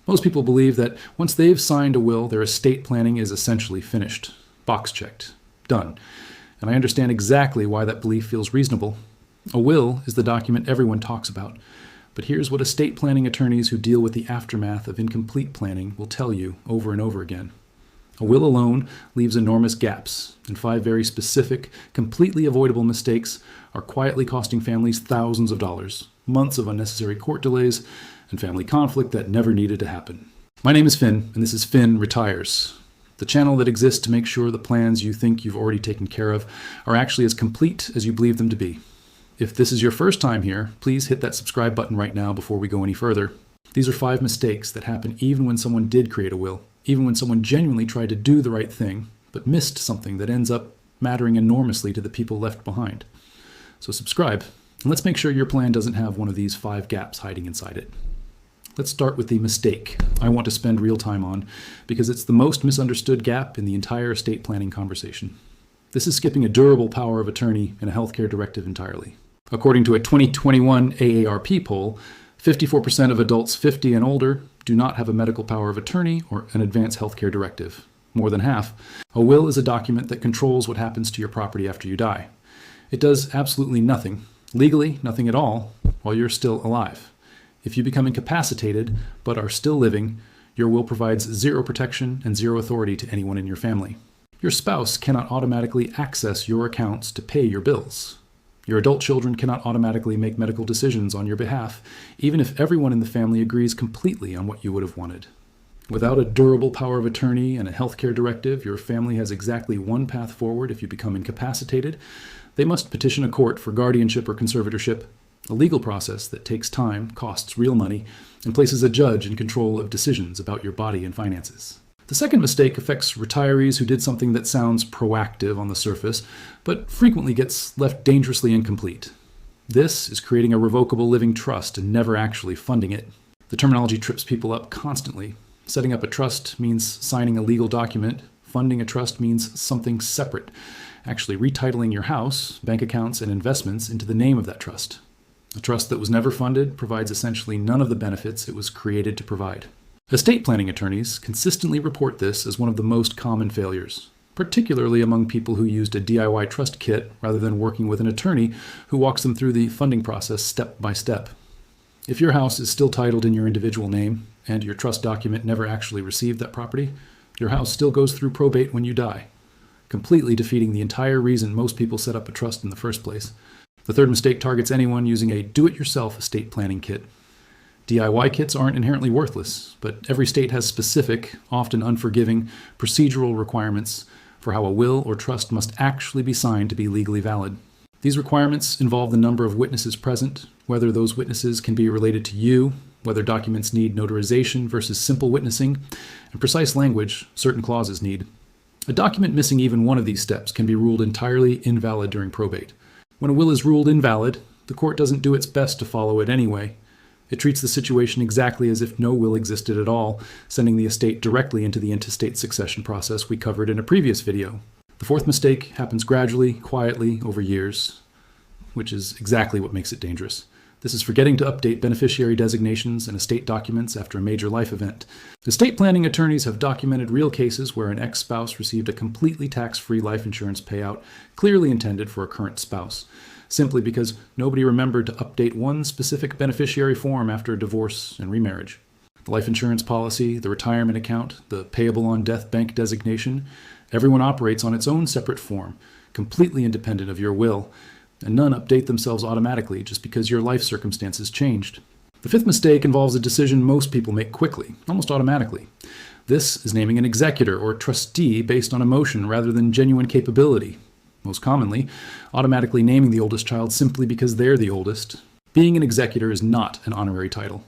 Most people believe that once they've signed a will, their estate planning is essentially finished. Box checked. Done. And I understand exactly why that belief feels reasonable. A will is the document everyone talks about. But here's what estate planning attorneys who deal with the aftermath of incomplete planning will tell you over and over again. A will alone leaves enormous gaps, and 5 very specific, completely avoidable mistakes are quietly costing families thousands of dollars, months of unnecessary court delays, and family conflict that never needed to happen. My name is Finn, and this is Finn Retires, the channel that exists to make sure the plans you think you've already taken care of are actually as complete as you believe them to be. If this is your first time here, please hit that subscribe button right now before we go any further. These are 5 mistakes that happen even when someone did create a will, even when someone genuinely tried to do the right thing, but missed something that ends up mattering enormously to the people left behind. So subscribe, and let's make sure your plan doesn't have one of these 5 gaps hiding inside it. Let's start with the mistake I want to spend real time on, because it's the most misunderstood gap in the entire estate planning conversation. This is skipping a durable power of attorney and a healthcare directive entirely. According to a 2021 AARP poll, 54% of adults 50 and older do not have a medical power of attorney or an advance healthcare directive. More than half. A will is a document that controls what happens to your property after you die. It does absolutely nothing, legally nothing at all, while you're still alive. If you become incapacitated but are still living, your will provides 0 protection and 0 authority to anyone in your family. Your spouse cannot automatically access your accounts to pay your bills. Your adult children cannot automatically make medical decisions on your behalf, even if everyone in the family agrees completely on what you would have wanted. Without a durable power of attorney and a healthcare directive, your family has exactly one path forward if you become incapacitated. They must petition a court for guardianship or conservatorship, a legal process that takes time, costs real money, and places a judge in control of decisions about your body and finances. The second mistake affects retirees who did something that sounds proactive on the surface, but frequently gets left dangerously incomplete. This is creating a revocable living trust and never actually funding it. The terminology trips people up constantly. Setting up a trust means signing a legal document. Funding a trust means something separate, actually retitling your house, bank accounts, and investments into the name of that trust. A trust that was never funded provides essentially none of the benefits it was created to provide. Estate planning attorneys consistently report this as one of the most common failures, particularly among people who used a DIY trust kit rather than working with an attorney who walks them through the funding process step by step. If your house is still titled in your individual name and your trust document never actually received that property, your house still goes through probate when you die, completely defeating the entire reason most people set up a trust in the first place. The third mistake targets anyone using a do-it-yourself estate planning kit. DIY kits aren't inherently worthless, but every state has specific, often unforgiving, procedural requirements for how a will or trust must actually be signed to be legally valid. These requirements involve the number of witnesses present, whether those witnesses can be related to you, whether documents need notarization versus simple witnessing, and precise language certain clauses need. A document missing even one of these steps can be ruled entirely invalid during probate. When a will is ruled invalid, the court doesn't do its best to follow it anyway. It treats the situation exactly as if no will existed at all, sending the estate directly into the intestate succession process we covered in a previous video. The fourth mistake happens gradually, quietly, over years, which is exactly what makes it dangerous. This is forgetting to update beneficiary designations and estate documents after a major life event. Estate planning attorneys have documented real cases where an ex-spouse received a completely tax-free life insurance payout clearly intended for a current spouse, simply because nobody remembered to update one specific beneficiary form after a divorce and remarriage. The life insurance policy, the retirement account, the payable on death bank designation, everyone operates on its own separate form, completely independent of your will, and none update themselves automatically just because your life circumstances changed. The fifth mistake involves a decision most people make quickly, almost automatically. This is naming an executor or trustee based on emotion rather than genuine capability. Most commonly, automatically naming the oldest child simply because they're the oldest. Being an executor is not an honorary title.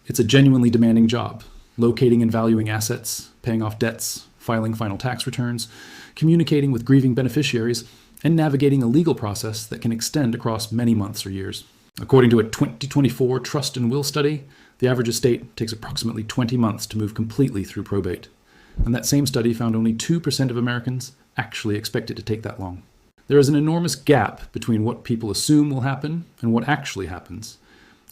It's a genuinely demanding job, locating and valuing assets, paying off debts, filing final tax returns, communicating with grieving beneficiaries, and navigating a legal process that can extend across many months or years. According to a 2024 Trust and Will study, the average estate takes approximately 20 months to move completely through probate. And that same study found only 2% of Americans actually expect it to take that long. There is an enormous gap between what people assume will happen and what actually happens.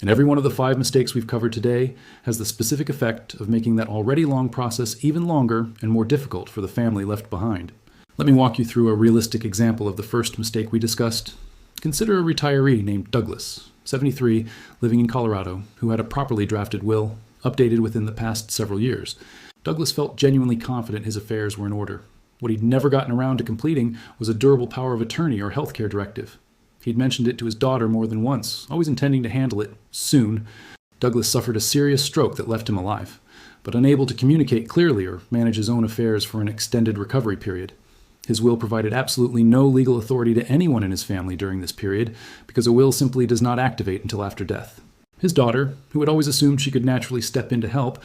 And every one of the 5 mistakes we've covered today has the specific effect of making that already long process even longer and more difficult for the family left behind. Let me walk you through a realistic example of the first mistake we discussed. Consider a retiree named Douglas, 73, living in Colorado, who had a properly drafted will, updated within the past several years. Douglas felt genuinely confident his affairs were in order. What he'd never gotten around to completing was a durable power of attorney or healthcare directive. He'd mentioned it to his daughter more than once, always intending to handle it soon. Douglas suffered a serious stroke that left him alive, but unable to communicate clearly or manage his own affairs for an extended recovery period. His will provided absolutely no legal authority to anyone in his family during this period, because a will simply does not activate until after death. His daughter, who had always assumed she could naturally step in to help,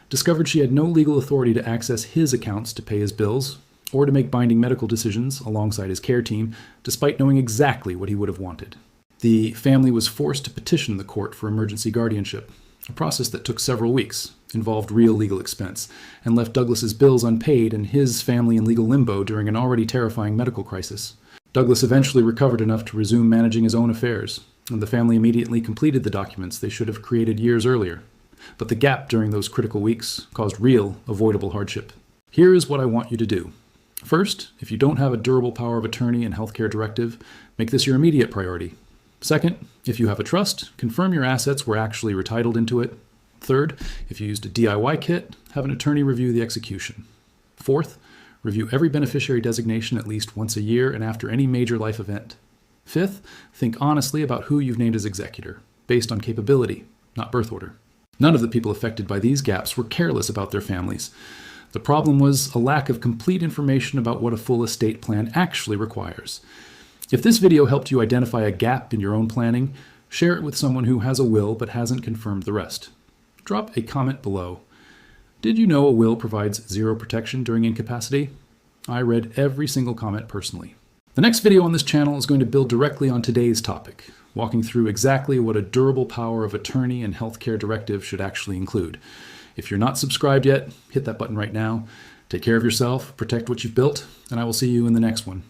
discovered she had no legal authority to access his accounts to pay his bills, or to make binding medical decisions alongside his care team, despite knowing exactly what he would have wanted. The family was forced to petition the court for emergency guardianship, a process that took several weeks, involved real legal expense, and left Douglas's bills unpaid and his family in legal limbo during an already terrifying medical crisis. Douglas eventually recovered enough to resume managing his own affairs, and the family immediately completed the documents they should have created years earlier. But the gap during those critical weeks caused real, avoidable hardship. Here is what I want you to do. First, if you don't have a durable power of attorney and healthcare directive, make this your immediate priority. Second, if you have a trust, confirm your assets were actually retitled into it. Third, if you used a DIY kit, have an attorney review the execution. Fourth, review every beneficiary designation at least once a year and after any major life event. Fifth, think honestly about who you've named as executor, based on capability, not birth order. None of the people affected by these gaps were careless about their families. The problem was a lack of complete information about what a full estate plan actually requires. If this video helped you identify a gap in your own planning, share it with someone who has a will but hasn't confirmed the rest. Drop a comment below. Did you know a will provides zero protection during incapacity? I read every single comment personally. The next video on this channel is going to build directly on today's topic, walking through exactly what a durable power of attorney and healthcare directive should actually include. If you're not subscribed yet, hit that button right now. Take care of yourself, protect what you've built, and I will see you in the next one.